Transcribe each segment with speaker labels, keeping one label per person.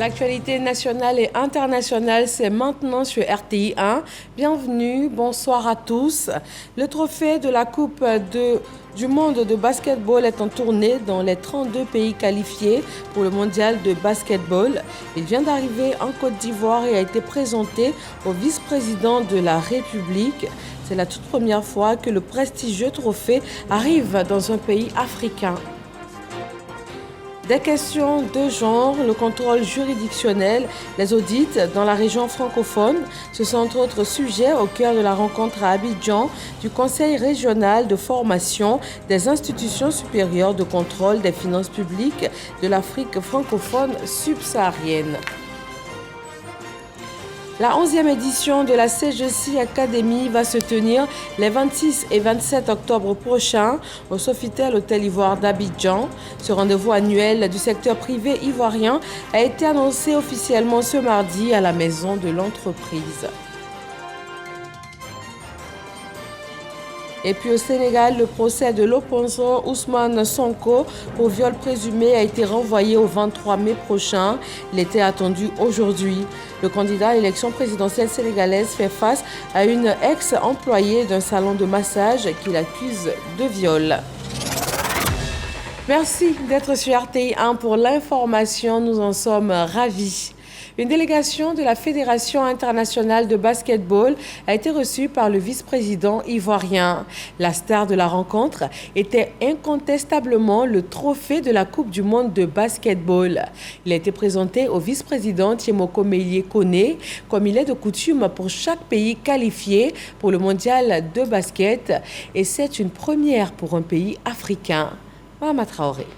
Speaker 1: L'actualité nationale et internationale, c'est maintenant sur RTI 1. Bienvenue, bonsoir à tous. Le trophée de la Coupe du monde de basketball est en tournée dans les 32 pays qualifiés pour le mondial de basketball. Il vient d'arriver en Côte d'Ivoire et a été présenté au vice-président de la République. C'est la toute première fois que le prestigieux trophée arrive dans un pays africain. Des questions de genre, le contrôle juridictionnel, les audits dans la région francophone, ce sont entre autres sujets au cœur de la rencontre à Abidjan du Conseil régional de formation des institutions supérieures de contrôle des finances publiques de l'Afrique francophone subsaharienne. La 11e édition de la CGC Academy va se tenir les 26 et 27 octobre prochains au Sofitel Hôtel Ivoire d'Abidjan. Ce rendez-vous annuel du secteur privé ivoirien a été annoncé officiellement ce mardi à la maison de l'entreprise. Et puis au Sénégal, le procès de l'opposant Ousmane Sonko pour viol présumé a été renvoyé au 23 mai prochain. Il était attendu aujourd'hui. Le candidat à l'élection présidentielle sénégalaise fait face à une ex-employée d'un salon de massage qui l'accuse de viol. Merci d'être sur RTI 1 pour l'information. Nous en sommes ravis. Une délégation de la Fédération internationale de basketball a été reçue par le vice-président ivoirien. La star de la rencontre était incontestablement le trophée de la Coupe du monde de basketball. Il a été présenté au vice-président Thiemoko Meïlie Koné, comme il est de coutume pour chaque pays qualifié pour le mondial de basket. Et c'est une première pour un pays africain. Mahama Traoré.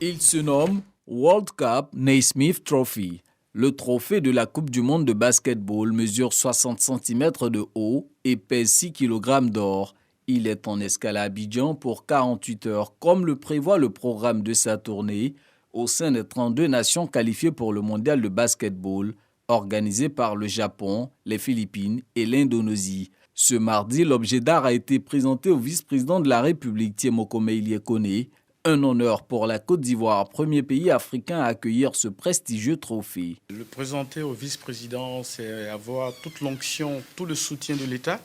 Speaker 2: Il se nomme World Cup Naismith Trophy. Le trophée de la Coupe du monde de basketball mesure 60 cm de haut et pèse 6 kg d'or. Il est en escale à Abidjan pour 48 heures, comme le prévoit le programme de sa tournée, au sein des 32 nations qualifiées pour le mondial de basketball, organisé par le Japon, les Philippines et l'Indonésie. Ce mardi, l'objet d'art a été présenté au vice-président de la République, Thiemoko Meïlie Koné. Un honneur pour la Côte d'Ivoire, premier pays africain à accueillir ce prestigieux trophée.
Speaker 3: Le présenter au vice-président, c'est avoir toute l'onction, tout le soutien de l'État,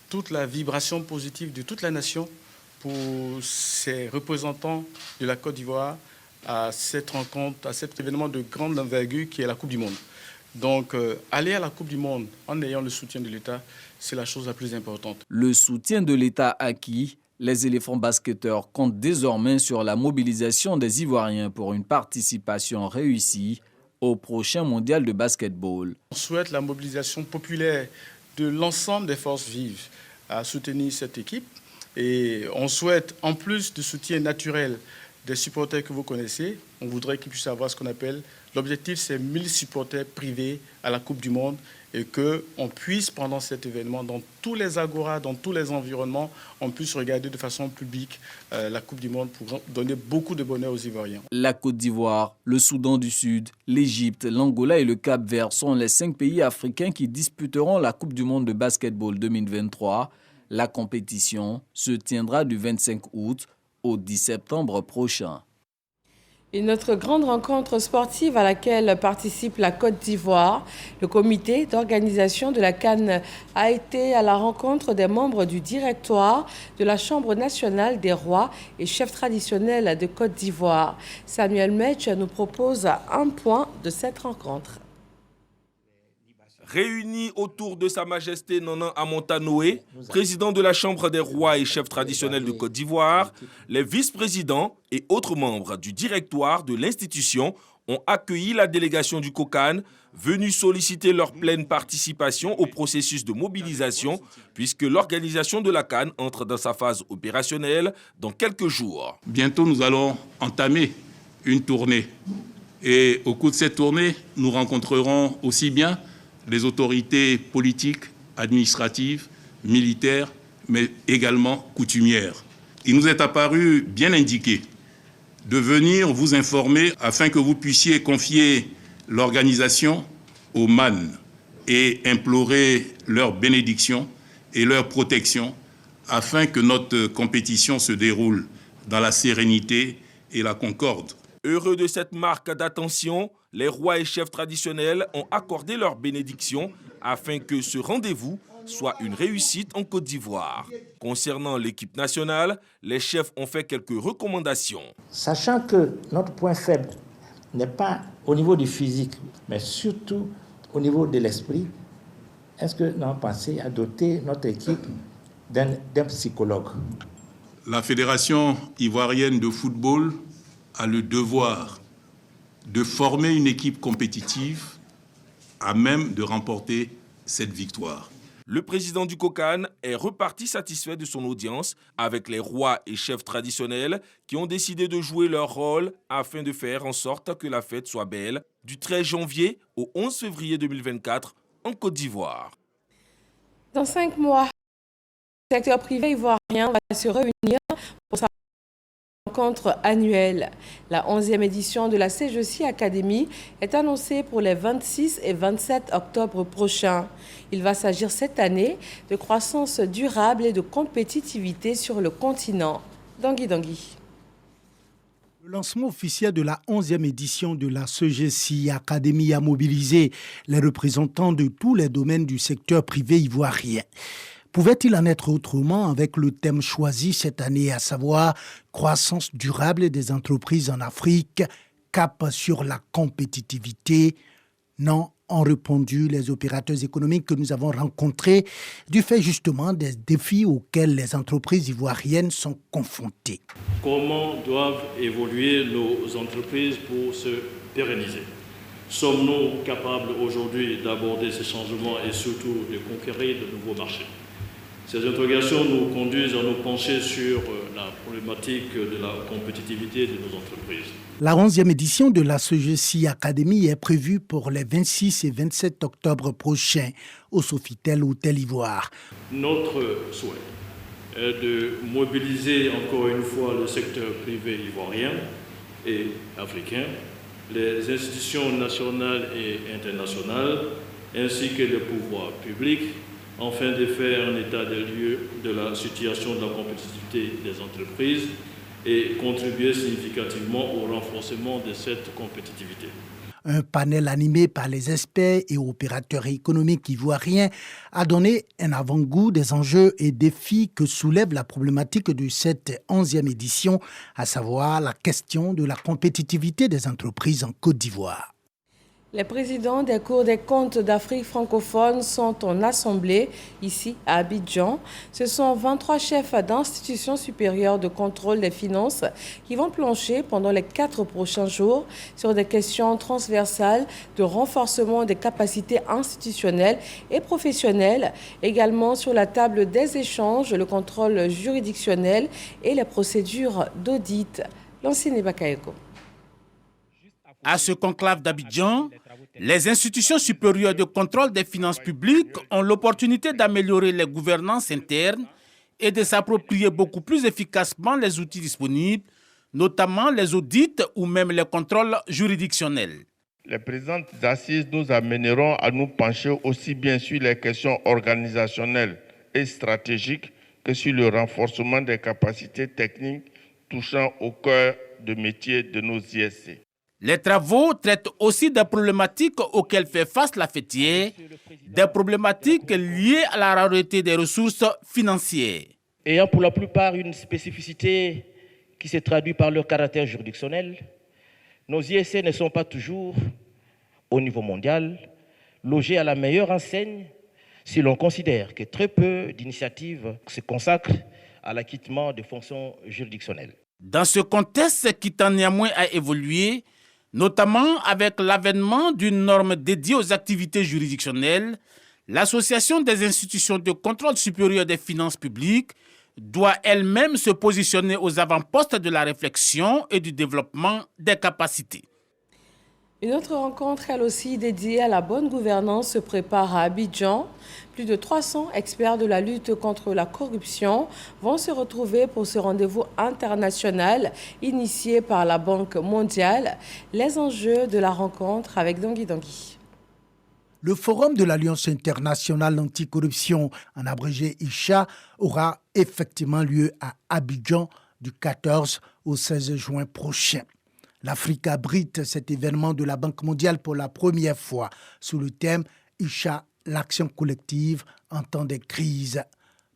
Speaker 3: toute la vibration positive de toute la nation pour ces représentants de la Côte d'Ivoire à cette rencontre, à cet événement de grande envergure qui est la Coupe du monde. Donc, aller à la Coupe du monde en ayant le soutien de l'État, c'est la chose la plus importante.
Speaker 2: Le soutien de l'État acquis, les éléphants basketteurs comptent désormais sur la mobilisation des Ivoiriens pour une participation réussie au prochain mondial de basketball.
Speaker 3: On souhaite la mobilisation populaire de l'ensemble des forces vives à soutenir cette équipe. Et on souhaite, en plus du soutien naturel des supporters que vous connaissez, on voudrait qu'ils puissent avoir ce qu'on appelle, l'objectif c'est 1000 supporters privés à la Coupe du monde et qu'on puisse, pendant cet événement, dans tous les agoras, dans tous les environnements, on puisse regarder de façon publique la Coupe du monde pour donner beaucoup de bonheur aux Ivoiriens.
Speaker 2: La Côte d'Ivoire, le Soudan du Sud, l'Égypte, l'Angola et le Cap-Vert sont les 5 pays africains qui disputeront la Coupe du monde de basketball 2023. La compétition se tiendra du 25 août au 10 septembre prochain.
Speaker 1: Une autre grande rencontre sportive à laquelle participe la Côte d'Ivoire. Le comité d'organisation de la CAN a été à la rencontre des membres du directoire de la Chambre nationale des rois et chefs traditionnels de Côte d'Ivoire. Samuel Metch nous propose un point de cette rencontre.
Speaker 4: Réunis autour de Sa Majesté Nana Amonta Noé, président de la Chambre des rois et chefs traditionnels de Côte d'Ivoire, les vice-présidents et autres membres du directoire de l'institution ont accueilli la délégation du COCAN, venue solliciter leur pleine participation au processus de mobilisation, puisque l'organisation de la CAN entre dans sa phase opérationnelle dans quelques jours.
Speaker 5: Bientôt, nous allons entamer une tournée. Et au cours de cette tournée, nous rencontrerons aussi bien les autorités politiques, administratives, militaires, mais également coutumières. Il nous est apparu bien indiqué de venir vous informer afin que vous puissiez confier l'organisation aux MAN et implorer leur bénédiction et leur protection afin que notre compétition se déroule dans la sérénité et la concorde.
Speaker 4: Heureux de cette marque d'attention, les rois et chefs traditionnels ont accordé leur bénédiction afin que ce rendez-vous soit une réussite en Côte d'Ivoire. Concernant l'équipe nationale, les chefs ont fait quelques recommandations.
Speaker 6: Sachant que notre point faible n'est pas au niveau du physique, mais surtout au niveau de l'esprit, est-ce que nous avons pensé à doter notre équipe d'un psychologue?
Speaker 5: La Fédération ivoirienne de football a le devoir de former une équipe compétitive à même de remporter cette victoire.
Speaker 4: Le président du COCAN est reparti satisfait de son audience avec les rois et chefs traditionnels qui ont décidé de jouer leur rôle afin de faire en sorte que la fête soit belle du 13 janvier au 11 février 2024 en Côte d'Ivoire.
Speaker 1: Dans 5 mois, le secteur privé ivoirien va se réunir pour sa rencontre annuelle. La 11e édition de la CGC Academy est annoncée pour les 26 et 27 octobre prochains. Il va s'agir cette année de croissance durable et de compétitivité sur le continent. Dangui.
Speaker 7: Le lancement officiel de la 11e édition de la CGC Academy a mobilisé les représentants de tous les domaines du secteur privé ivoirien. Pouvait-il en être autrement avec le thème choisi cette année, à savoir croissance durable des entreprises en Afrique, cap sur la compétitivité? Non, ont répondu les opérateurs économiques que nous avons rencontrés du fait justement des défis auxquels les entreprises ivoiriennes sont confrontées.
Speaker 8: Comment doivent évoluer nos entreprises pour se pérenniser? Sommes-nous capables aujourd'hui d'aborder ces changements et surtout de conquérir de nouveaux marchés? Ces interrogations nous conduisent à nous pencher sur la problématique de la compétitivité de nos entreprises.
Speaker 7: La 11e édition de la CGC Academy est prévue pour les 26 et 27 octobre prochains au Sofitel Hôtel Ivoire.
Speaker 8: Notre souhait est de mobiliser encore une fois le secteur privé ivoirien et africain, les institutions nationales et internationales, ainsi que les pouvoirs publics, afin de faire un état des lieux de la situation de la compétitivité des entreprises et contribuer significativement au renforcement de cette compétitivité.
Speaker 7: Un panel animé par les experts et opérateurs économiques ivoiriens a donné un avant-goût des enjeux et défis que soulève la problématique de cette 11e édition, à savoir la question de la compétitivité des entreprises en Côte d'Ivoire.
Speaker 1: Les présidents des cours des comptes d'Afrique francophone sont en assemblée ici à Abidjan. Ce sont 23 chefs d'institutions supérieures de contrôle des finances qui vont plancher pendant les 4 prochains jours sur des questions transversales de renforcement des capacités institutionnelles et professionnelles, également sur la table des échanges, le contrôle juridictionnel et les procédures d'audit. L'ancien Bakayoko.
Speaker 9: À ce conclave d'Abidjan, les institutions supérieures de contrôle des finances publiques ont l'opportunité d'améliorer les gouvernances internes et de s'approprier beaucoup plus efficacement les outils disponibles, notamment les audits ou même les contrôles juridictionnels.
Speaker 10: Les présentes assises nous amèneront à nous pencher aussi bien sur les questions organisationnelles et stratégiques que sur le renforcement des capacités techniques touchant au cœur de métier de nos ISC.
Speaker 9: Les travaux traitent aussi des problématiques auxquelles fait face la fêtière, des problématiques liées à la rareté des ressources financières.
Speaker 11: Ayant pour la plupart une spécificité qui se traduit par leur caractère juridictionnel, nos ISC ne sont pas toujours, au niveau mondial, logés à la meilleure enseigne si l'on considère que très peu d'initiatives se consacrent à l'acquittement des fonctions juridictionnelles.
Speaker 9: Dans ce contexte qui tend néanmoins à évoluer, notamment avec l'avènement d'une norme dédiée aux activités juridictionnelles, l'Association des institutions de contrôle supérieur des finances publiques doit elle-même se positionner aux avant-postes de la réflexion et du développement des capacités.
Speaker 1: Une autre rencontre, elle aussi dédiée à la bonne gouvernance, se prépare à Abidjan. Plus de 300 experts de la lutte contre la corruption vont se retrouver pour ce rendez-vous international initié par la Banque mondiale. Les enjeux de la rencontre avec Dangui.
Speaker 7: Le forum de l'Alliance internationale anticorruption, en abrégé ICHA, aura effectivement lieu à Abidjan du 14 au 16 juin prochain. L'Afrique abrite cet événement de la Banque mondiale pour la première fois sous le thème « Isha, l'action collective en temps de crise ».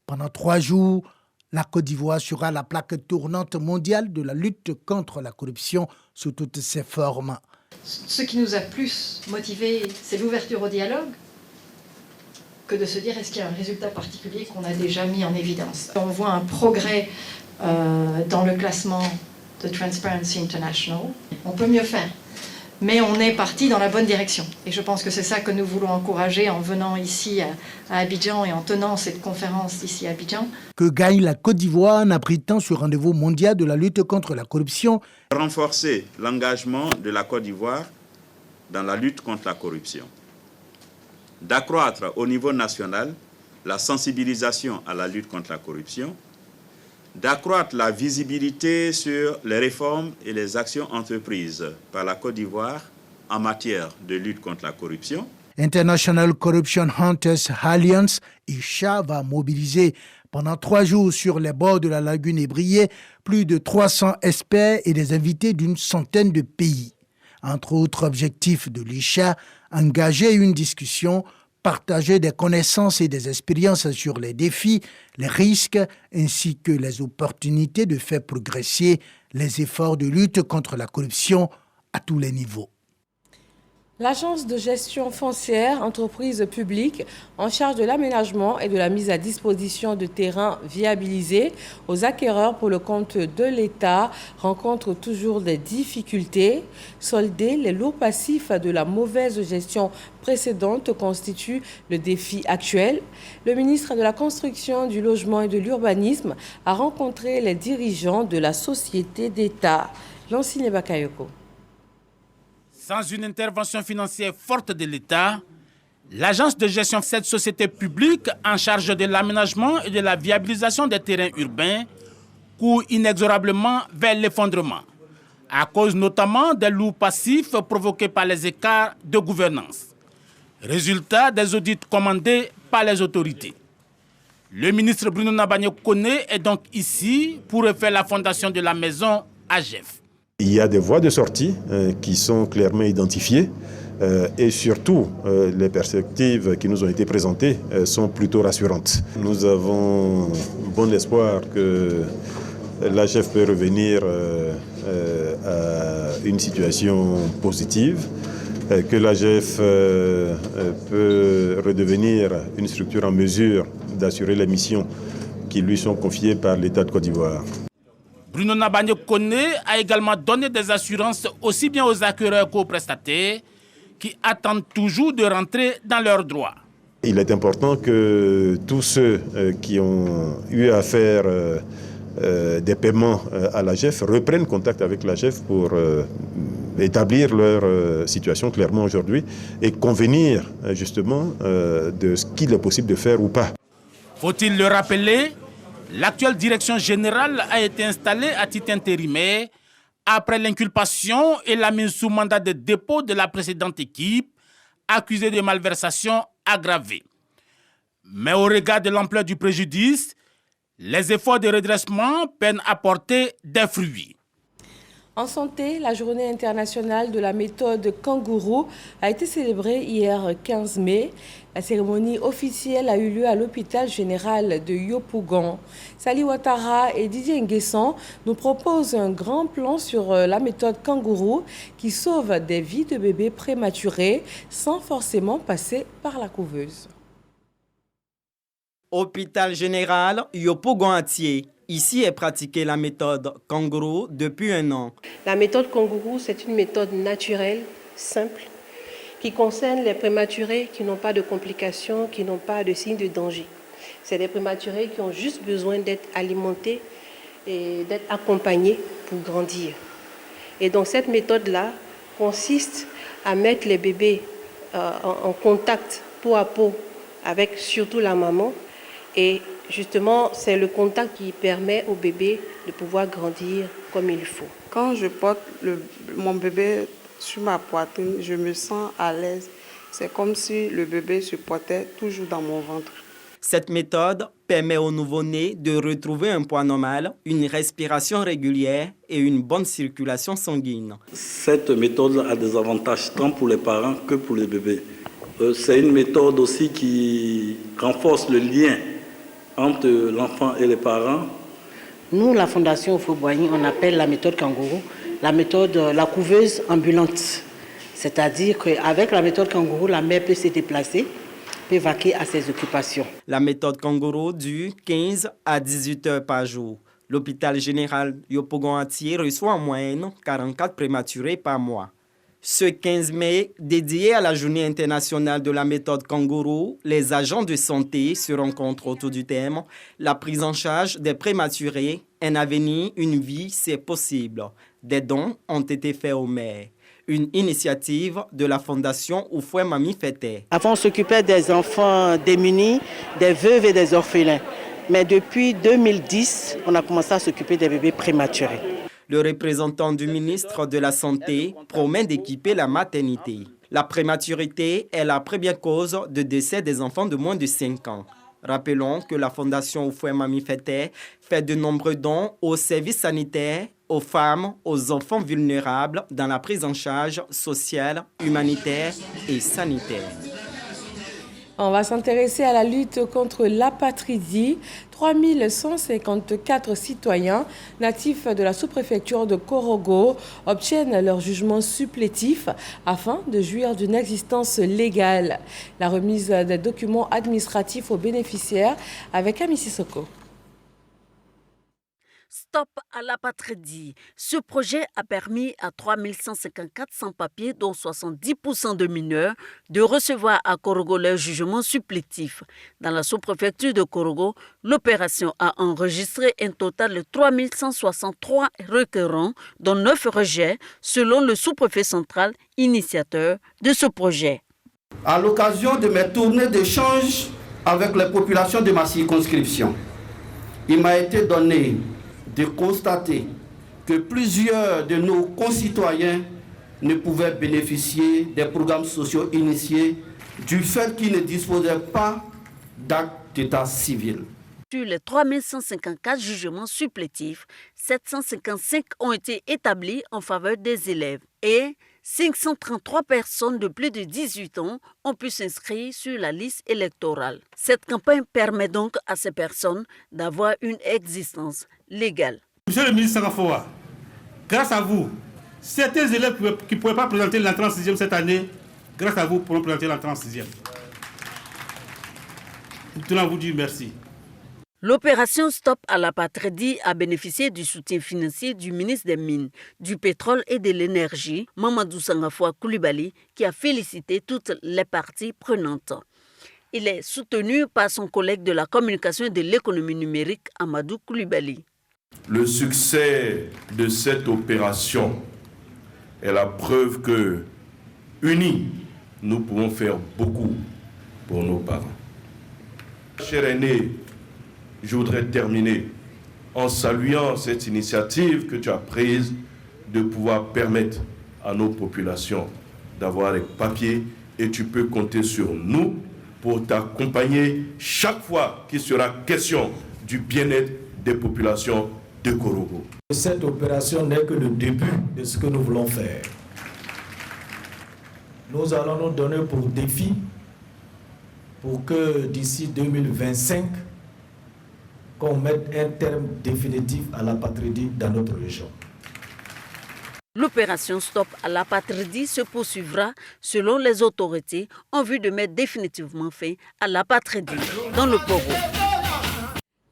Speaker 7: Pendant 3 jours, la Côte d'Ivoire sera la plaque tournante mondiale de la lutte contre la corruption sous toutes ses formes.
Speaker 12: Ce qui nous a plus motivés, c'est l'ouverture au dialogue, que de se dire est-ce qu'il y a un résultat particulier qu'on a déjà mis en évidence. On voit un progrès dans le classement de Transparency International. On peut mieux faire, mais on est parti dans la bonne direction. Et je pense que c'est ça que nous voulons encourager en venant ici à Abidjan et en tenant cette conférence ici à Abidjan.
Speaker 7: Que gagne la Côte d'Ivoire en abritant ce rendez-vous mondial de la lutte contre la corruption?
Speaker 13: Renforcer l'engagement de la Côte d'Ivoire dans la lutte contre la corruption. D'accroître au niveau national la sensibilisation à la lutte contre la corruption, d'accroître la visibilité sur les réformes et les actions entreprises par la Côte d'Ivoire en matière de lutte contre la corruption.
Speaker 7: International Corruption Hunters Alliance, ICHA, va mobiliser pendant 3 jours sur les bords de la lagune Ébrié plus de 300 experts et des invités d'une centaine de pays. Entre autres objectifs de l'ICHA, engager une discussion, partager des connaissances et des expériences sur les défis, les risques, ainsi que les opportunités de faire progresser les efforts de lutte contre la corruption à tous les niveaux.
Speaker 1: L'Agence de gestion foncière, entreprise publique en charge de l'aménagement et de la mise à disposition de terrains viabilisés aux acquéreurs pour le compte de l'État, rencontre toujours des difficultés. Solder les lourds passifs de la mauvaise gestion précédente constitue le défi actuel. Le ministre de la Construction, du Logement et de l'Urbanisme a rencontré les dirigeants de la société d'État. Lancine Bakayoko.
Speaker 9: Sans une intervention financière forte de l'État, l'agence de gestion de cette société publique en charge de l'aménagement et de la viabilisation des terrains urbains court inexorablement vers l'effondrement, à cause notamment des lourds passifs provoqués par les écarts de gouvernance. Résultat des audits commandés par les autorités. Le ministre Bruno Nabagné Koné est donc ici pour refaire la fondation de la maison AGEF.
Speaker 14: Il y a des voies de sortie qui sont clairement identifiées et surtout les perspectives qui nous ont été présentées sont plutôt rassurantes. Nous avons bon espoir que l'AGEF peut revenir à une situation positive, que l'AGEF peut redevenir une structure en mesure d'assurer les missions qui lui sont confiées par l'État de Côte d'Ivoire.
Speaker 9: Bruno Nabagné Koné a également donné des assurances aussi bien aux acquéreurs qu'aux prestataires qui attendent toujours de rentrer dans leurs droits.
Speaker 14: Il est important que tous ceux qui ont eu à faire des paiements à l'AGEF reprennent contact avec l'AGEF pour établir leur situation clairement aujourd'hui et convenir justement de ce qu'il est possible de faire ou pas.
Speaker 9: Faut-il le rappeler ? L'actuelle direction générale a été installée à titre intérimaire après l'inculpation et la mise sous mandat de dépôt de la précédente équipe accusée de malversation aggravée. Mais au regard de l'ampleur du préjudice, les efforts de redressement peinent à porter des fruits.
Speaker 1: En santé, la journée internationale de la méthode kangourou a été célébrée hier 15 mai. La cérémonie officielle a eu lieu à l'hôpital général de Yopougon. Sali Ouattara et Didier Nguesson nous proposent un grand plan sur la méthode kangourou qui sauve des vies de bébés prématurés sans forcément passer par la couveuse.
Speaker 15: Hôpital général Yopougon-Atié. Ici est pratiquée la méthode kangourou depuis 1 an.
Speaker 16: La méthode kangourou, c'est une méthode naturelle, simple, qui concerne les prématurés qui n'ont pas de complications, qui n'ont pas de signes de danger. C'est des prématurés qui ont juste besoin d'être alimentés et d'être accompagnés pour grandir. Et donc cette méthode-là consiste à mettre les bébés en contact peau à peau avec surtout la maman. Et justement, c'est le contact qui permet au bébé de pouvoir grandir comme il faut.
Speaker 17: Quand je porte mon bébé sur ma poitrine, je me sens à l'aise. C'est comme si le bébé se portait toujours dans mon ventre.
Speaker 15: Cette méthode permet aux nouveau-nés de retrouver un poids normal, une respiration régulière et une bonne circulation sanguine.
Speaker 18: Cette méthode a des avantages tant pour les parents que pour les bébés. C'est une méthode aussi qui renforce le lien entre l'enfant et les parents.
Speaker 19: Nous, la Fondation Houphouët-Boigny, on appelle la méthode kangourou la méthode, la couveuse ambulante. C'est-à-dire qu'avec la méthode kangourou, la mère peut se déplacer, peut vaquer à ses occupations.
Speaker 15: La méthode kangourou dure 15 à 18 heures par jour. L'hôpital général Yopougon-Atié reçoit en moyenne 44 prématurés par mois. Ce 15 mai, dédié à la journée internationale de la méthode kangourou, les agents de santé se rencontrent autour du thème « La prise en charge des prématurés, un avenir, une vie, c'est possible ». Des dons ont été faits aux mères. Une initiative de la Fondation Houphouët-Mamie Fété.
Speaker 19: Avant, on s'occupait des enfants démunis, des veuves et des orphelins. Mais depuis 2010, on a commencé à s'occuper des bébés prématurés.
Speaker 15: Le représentant du ministre de la Santé promet d'équiper la maternité. La prématurité est la première cause de décès des enfants de moins de 5 ans. Rappelons que la Fondation Houphouët-Mamie Fété fait de nombreux dons aux services sanitaires, aux femmes, aux enfants vulnérables dans la prise en charge sociale, humanitaire et sanitaire.
Speaker 1: On va s'intéresser à la lutte contre l'apatridie. 3154 citoyens natifs de la sous-préfecture de Korogo obtiennent leur jugement supplétif afin de jouir d'une existence légale. La remise des documents administratifs aux bénéficiaires avec Amy Sissoko.
Speaker 20: Stop à l'apatridie. Ce projet a permis à 3154 sans-papiers, dont 70% de mineurs, de recevoir à Korogo leur jugement supplétif. Dans la sous-préfecture de Korogo, l'opération a enregistré un total de 3163 requérants, dont 9 rejets, selon le sous-préfet central, initiateur de ce projet.
Speaker 21: À l'occasion de mes tournées d'échange avec les populations de ma circonscription, il m'a été donné de constater que plusieurs de nos concitoyens ne pouvaient bénéficier des programmes sociaux initiés du fait qu'ils ne disposaient pas d'acte d'état civil.
Speaker 20: Sur les 3154 jugements supplétifs, 755 ont été établis en faveur des élèves et 533 personnes de plus de 18 ans ont pu s'inscrire sur la liste électorale. Cette campagne permet donc à ces personnes d'avoir une existence légale.
Speaker 22: Monsieur le ministre Sarafoa, grâce à vous, certains élèves qui ne pouvaient pas présenter l'entrée en 6e cette année, grâce à vous, pourront présenter l'entrée en 6e. Nous tenons à vous dire merci.
Speaker 20: L'opération Stop à l'apatridie a bénéficié du soutien financier du ministre des Mines, du Pétrole et de l'Énergie, Mamadou Sangafoua Coulibaly, qui a félicité toutes les parties prenantes. Il est soutenu par son collègue de la communication et de l'économie numérique, Amadou Coulibaly.
Speaker 23: Le succès de cette opération est la preuve que, unis, nous pouvons faire beaucoup pour nos parents. Cher aîné, je voudrais terminer en saluant cette initiative que tu as prise de pouvoir permettre à nos populations d'avoir les papiers et tu peux compter sur nous pour t'accompagner chaque fois qu'il sera question du bien-être des populations de Korogo.
Speaker 24: Cette opération n'est que le début de ce que nous voulons faire. Nous allons nous donner pour défi pour que d'ici 2025, qu'on mette un terme définitif à l'apatridie dans notre région.
Speaker 20: L'opération Stop à l'apatridie se poursuivra selon les autorités en vue de mettre définitivement fin à l'apatridie dans le Poro.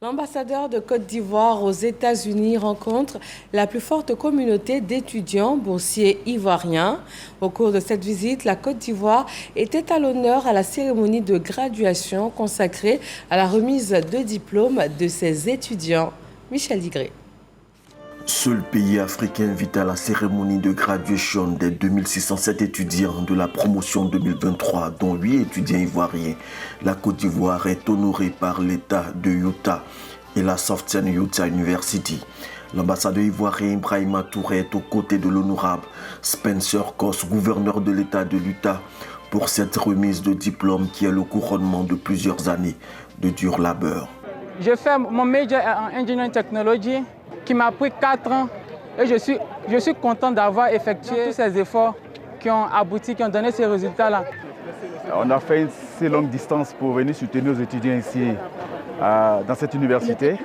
Speaker 1: L'ambassadeur de Côte d'Ivoire aux États-Unis rencontre la plus forte communauté d'étudiants boursiers ivoiriens. Au cours de cette visite, la Côte d'Ivoire était à l'honneur à la cérémonie de graduation consacrée à la remise de diplômes de ses étudiants. Michel Digré.
Speaker 25: Seul pays africain invité à la cérémonie de graduation des 2607 étudiants de la promotion 2023, dont 8 étudiants ivoiriens. La Côte d'Ivoire est honorée par l'État de Utah et la Southern Utah University. L'ambassadeur ivoirien Ibrahima Touré est aux côtés de l'honorable Spencer Koss, gouverneur de l'État de l'Utah, pour cette remise de diplôme qui est le couronnement de plusieurs années de dur labeur.
Speaker 2: Je fais mon major en Engineering Technology qui m'a pris 4 ans et je suis content d'avoir effectué tous ces efforts qui ont abouti, qui ont donné ces résultats-là.
Speaker 3: On a fait une si longue distance pour venir soutenir nos étudiants ici dans cette université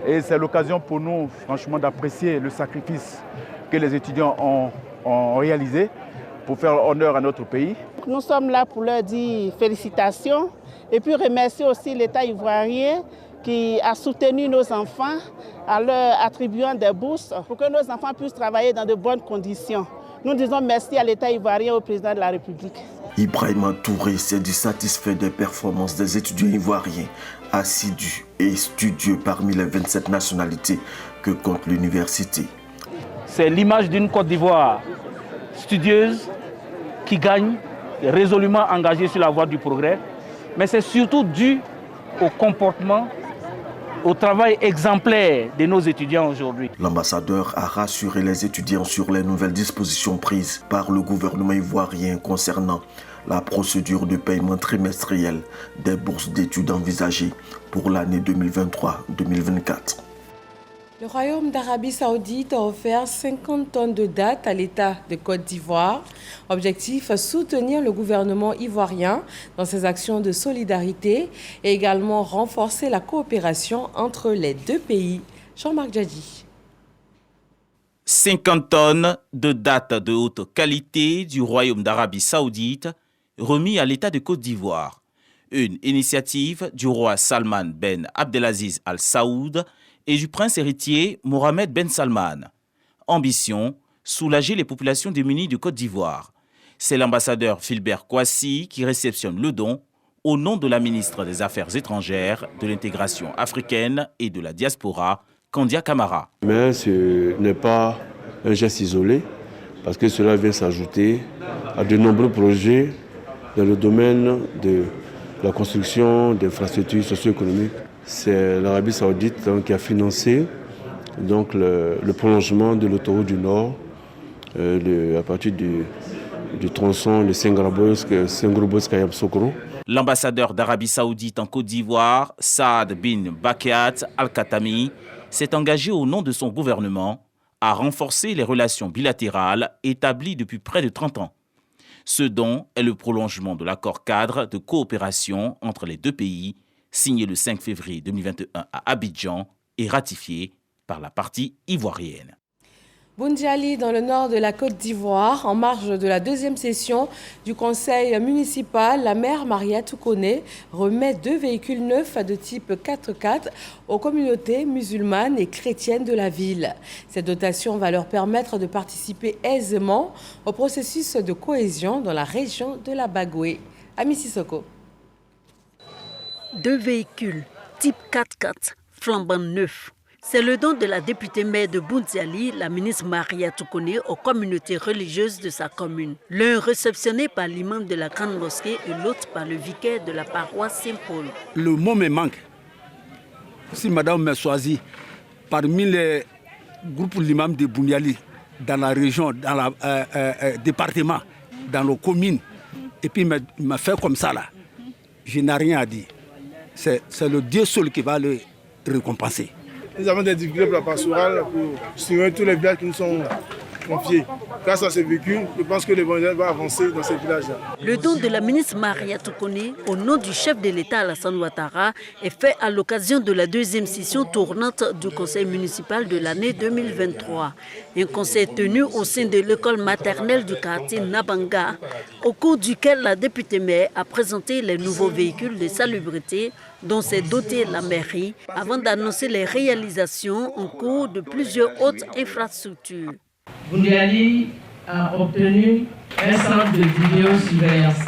Speaker 3: et c'est l'occasion pour nous franchement d'apprécier le sacrifice que les étudiants ont réalisé pour faire honneur à notre pays.
Speaker 4: Nous sommes là pour leur dire félicitations et puis remercier aussi l'État ivoirien qui a soutenu nos enfants en leur attribuant des bourses pour que nos enfants puissent travailler dans de bonnes conditions. Nous disons merci à l'État ivoirien et au président de la République.
Speaker 25: Ibrahima Touré s'est dit satisfait des performances des étudiants ivoiriens, assidus et studieux parmi les 27 nationalités que compte l'université.
Speaker 5: C'est l'image d'une Côte d'Ivoire studieuse qui gagne, résolument engagée sur la voie du progrès, mais c'est surtout dû au comportement, au travail exemplaire de nos étudiants aujourd'hui.
Speaker 25: L'ambassadeur a rassuré les étudiants sur les nouvelles dispositions prises par le gouvernement ivoirien concernant la procédure de paiement trimestriel des bourses d'études envisagées pour l'année 2023-2024.
Speaker 1: Le Royaume d'Arabie Saoudite a offert 50 tonnes de dattes à l'État de Côte d'Ivoire. Objectif, soutenir le gouvernement ivoirien dans ses actions de solidarité et également renforcer la coopération entre les deux pays. Jean-Marc Djadji.
Speaker 9: 50 tonnes de dattes de haute qualité du Royaume d'Arabie Saoudite remis à l'État de Côte d'Ivoire. Une initiative du roi Salman Ben Abdelaziz Al Saoud et du prince héritier Mohamed Ben Salman. Ambition, soulager les populations démunies de Côte d'Ivoire. C'est l'ambassadeur Philbert Kouassi qui réceptionne le don au nom de la ministre des Affaires étrangères, de l'intégration africaine et de la diaspora, Kandia Camara.
Speaker 6: Mais ce n'est pas un geste isolé, parce que cela vient s'ajouter à de nombreux projets dans le domaine de la construction d'infrastructures socio-économiques. C'est l'Arabie Saoudite qui a financé donc, le prolongement de l'autoroute du Nord à partir du tronçon de Sengrobos-Kayab-Sokro.
Speaker 9: L'ambassadeur d'Arabie Saoudite en Côte d'Ivoire, Saad bin Bakiat Al-Khatami, s'est engagé au nom de son gouvernement à renforcer les relations bilatérales établies depuis près de 30 ans. Ce don est le prolongement de l'accord cadre de coopération entre les deux pays, signé le 5 février 2021 à Abidjan et ratifié par la partie ivoirienne.
Speaker 1: Boundiali, dans le nord de la Côte d'Ivoire, en marge de la deuxième session du conseil municipal, la maire Maria Toukone remet 2 véhicules neufs de type 4x4 aux communautés musulmanes et chrétiennes de la ville. Cette dotation va leur permettre de participer aisément au processus de cohésion dans la région de la Bagoué. Ami Sissoko.
Speaker 20: 2 véhicules type 4x4 flambant neufs. C'est le don de la députée maire de Boundiali, la ministre Maria Toukone, aux communautés religieuses de sa commune. L'un réceptionné par l'imam de la grande mosquée et l'autre par le vicaire de la paroisse Saint-Paul.
Speaker 26: Le mot me manque. Si madame me choisit parmi les groupes l'imam de Boundiali, dans la région, dans le département, dans nos communes, et puis me fait comme ça là, je n'ai rien à dire. C'est le Dieu seul qui va le récompenser.
Speaker 27: Nous avons des difficultés pour la pastorale, pour soutenir tous les villages qui nous sont confiés. Grâce à ces véhicules, je pense que le Boundiali va avancer dans ces villages-là.
Speaker 20: Le don de la ministre Maria Toukone, au nom du chef de l'État Alassane Ouattara, est fait à l'occasion de la deuxième session tournante du conseil municipal de l'année 2023. Un conseil tenu au sein de l'école maternelle du quartier Nabanga, au cours duquel la députée maire a présenté les nouveaux véhicules de salubrité dont s'est dotée la mairie, avant d'annoncer les réalisations en cours de plusieurs autres infrastructures.
Speaker 28: Boundiali a obtenu un centre de vidéosurveillance.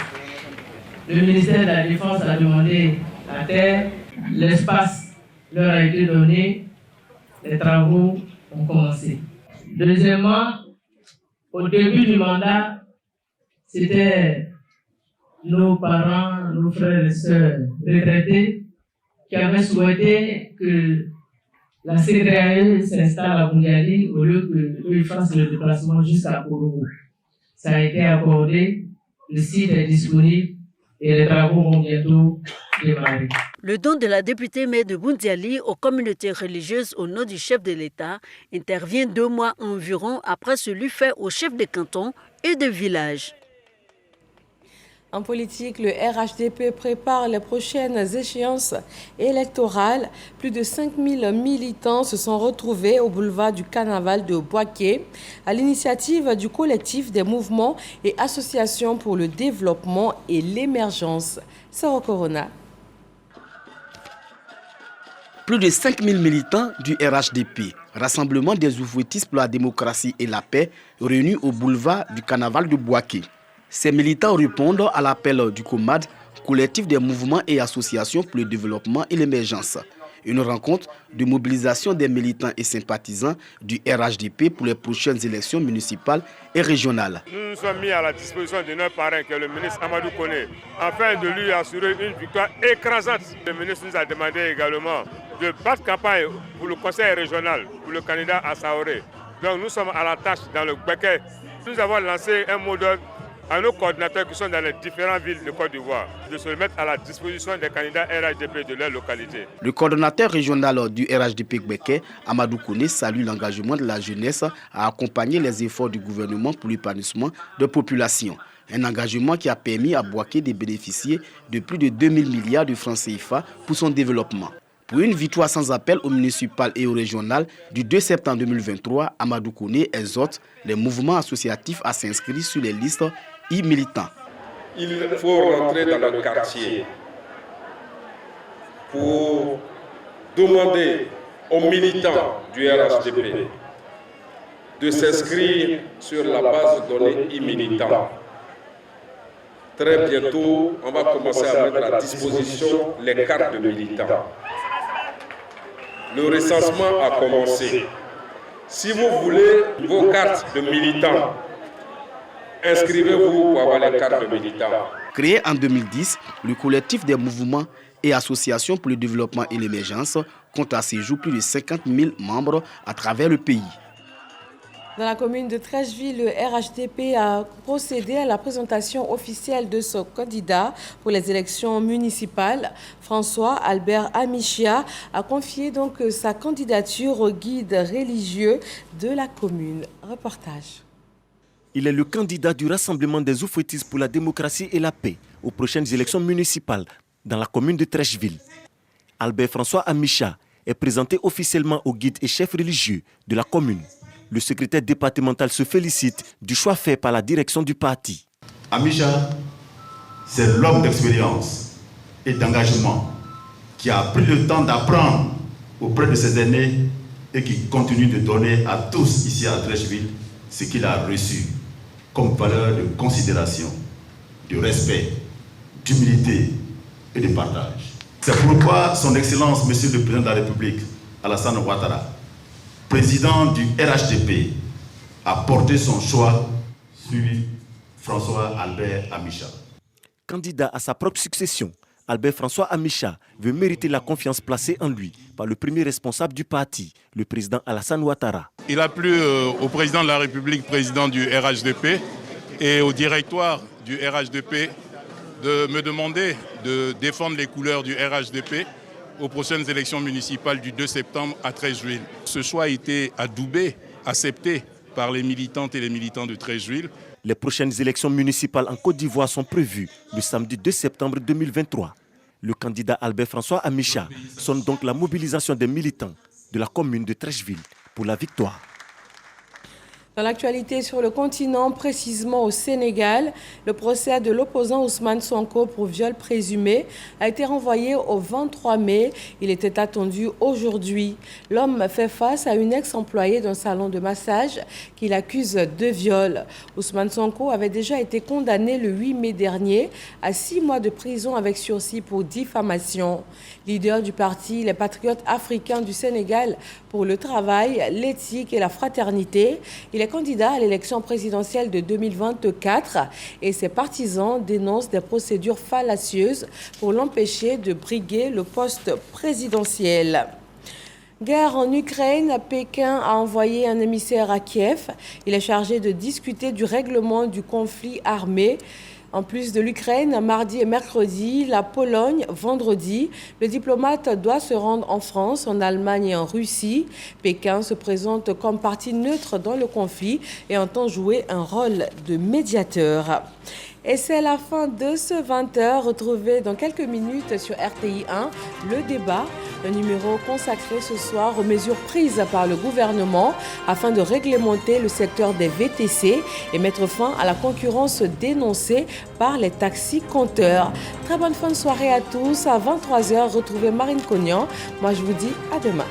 Speaker 28: Le ministère de la Défense a demandé la terre, l'espace leur a été donné, les travaux ont commencé. Deuxièmement, au début du mandat, c'était nos parents, nos frères et sœurs retraités qui avaient souhaité que la CDAE s'installe à Boundiali au lieu qu'eux fassent le déplacement jusqu'à Korogo. Ça a été accordé, le site est disponible et les travaux vont bientôt démarrer.
Speaker 20: Le don de la députée maire de Boundiali aux communautés religieuses au nom du chef de l'État intervient 2 mois environ après celui fait aux chefs de canton et de village.
Speaker 1: En politique, le RHDP prépare les prochaines échéances électorales. Plus de 5000 militants se sont retrouvés au boulevard du Carnaval de Boaké à l'initiative du collectif des mouvements et associations pour le développement et l'émergence. Soro Corona.
Speaker 7: Plus de 5000 militants du RHDP, Rassemblement des ouvritistes pour la démocratie et la paix, réunis au boulevard du Carnaval de Boaké. Ces militants répondent à l'appel du COMAD, collectif des mouvements et associations pour le développement et l'émergence. Une rencontre de mobilisation des militants et sympathisants du RHDP pour les prochaines élections municipales et régionales.
Speaker 8: Nous nous sommes mis à la disposition de notre parrain, qui est le ministre Amadou Koné, afin de lui assurer une victoire écrasante. Le ministre nous a demandé également de battre campagne pour le conseil régional, pour le candidat à Saoré. Donc nous sommes à la tâche dans le Béquet. Nous avons lancé un mot d'ordre à nos coordinateurs qui sont dans les différentes villes de Côte d'Ivoire, de se mettre à la disposition des candidats RHDP de leur localité.
Speaker 7: Le coordonnateur régional du RHDP Béquet, Amadou Koné, salue l'engagement de la jeunesse à accompagner les efforts du gouvernement pour l'épanouissement de la population. Un engagement qui a permis à Boaké de bénéficier de plus de 2000 milliards de francs CFA pour son développement. Pour une victoire sans appel au municipal et au régional du 2 septembre 2023, Amadou Koné exhorte les mouvements associatifs à s'inscrire sur les listes militants.
Speaker 10: Il faut rentrer dans le quartier pour demander aux militants du RHDP de s'inscrire sur la base de données e-militants. Très bientôt, on va commencer à mettre à disposition les cartes de militants. Le recensement a commencé. Si vous voulez vos cartes de militants, inscrivez-vous pour avoir les cartes de militants.
Speaker 7: Créé en 2010, le collectif des mouvements et associations pour le développement et l'émergence compte à ce jour plus de 50 000 membres à travers le pays.
Speaker 1: Dans la commune de Trècheville, le RHDP a procédé à la présentation officielle de son candidat pour les élections municipales. François Albert Amichia a confié donc sa candidature au guide religieux de la commune. Reportage.
Speaker 11: Il est le candidat du Rassemblement des ouvritistes pour la démocratie et la paix aux prochaines élections municipales dans la commune de Trècheville. Albert François Amichia est présenté officiellement au guide et chef religieux de la commune. Le secrétaire départemental se félicite du choix fait par la direction du parti.
Speaker 12: Amichia, c'est l'homme d'expérience et d'engagement qui a pris le temps d'apprendre auprès de ses aînés et qui continue de donner à tous ici à Trècheville ce qu'il a reçu comme valeur de considération, de respect, d'humilité et de partage. C'est pourquoi son Excellence, Monsieur le Président de la République, Alassane Ouattara, président du RHDP, a porté son choix sur François Albert Amichia.
Speaker 11: Candidat à sa propre succession, Albert François Amichia veut mériter la confiance placée en lui par le premier responsable du parti, le président Alassane Ouattara.
Speaker 13: Il a plu au président de la République, président du RHDP, et au directoire du RHDP de me demander de défendre les couleurs du RHDP aux prochaines élections municipales du 2 septembre à Trècheville. Ce choix a été adoubé, accepté par les militantes et les militants de Trècheville.
Speaker 11: Les prochaines élections municipales en Côte d'Ivoire sont prévues le samedi 2 septembre 2023. Le candidat Albert François Amichia sonne donc la mobilisation des militants de la commune de Trècheville pour la victoire.
Speaker 1: Dans l'actualité sur le continent, précisément au Sénégal, le procès de l'opposant Ousmane Sonko pour viol présumé a été renvoyé au 23 mai. Il était attendu aujourd'hui. L'homme fait face à une ex-employée d'un salon de massage qu'il accuse de viol. Ousmane Sonko avait déjà été condamné le 8 mai dernier à 6 mois de prison avec sursis pour diffamation. Leader du parti Les Patriotes africains du Sénégal pour le travail, l'éthique et la fraternité, il est candidat à l'élection présidentielle de 2024 et ses partisans dénoncent des procédures fallacieuses pour l'empêcher de briguer le poste présidentiel. Guerre en Ukraine, Pékin a envoyé un émissaire à Kiev. Il est chargé de discuter du règlement du conflit armé En plus de l'Ukraine, mardi et mercredi, la Pologne, vendredi, le diplomate doit se rendre en France, en Allemagne et en Russie. Pékin se présente comme partie neutre dans le conflit et entend jouer un rôle de médiateur. Et c'est la fin de ce 20h. Retrouvez dans quelques minutes sur RTI 1 le débat, un numéro consacré ce soir aux mesures prises par le gouvernement afin de réglementer le secteur des VTC et mettre fin à la concurrence dénoncée par les taxis-compteurs. Très bonne fin de soirée à tous. À 23h, retrouvez Marine Cognan. Moi, je vous dis à demain.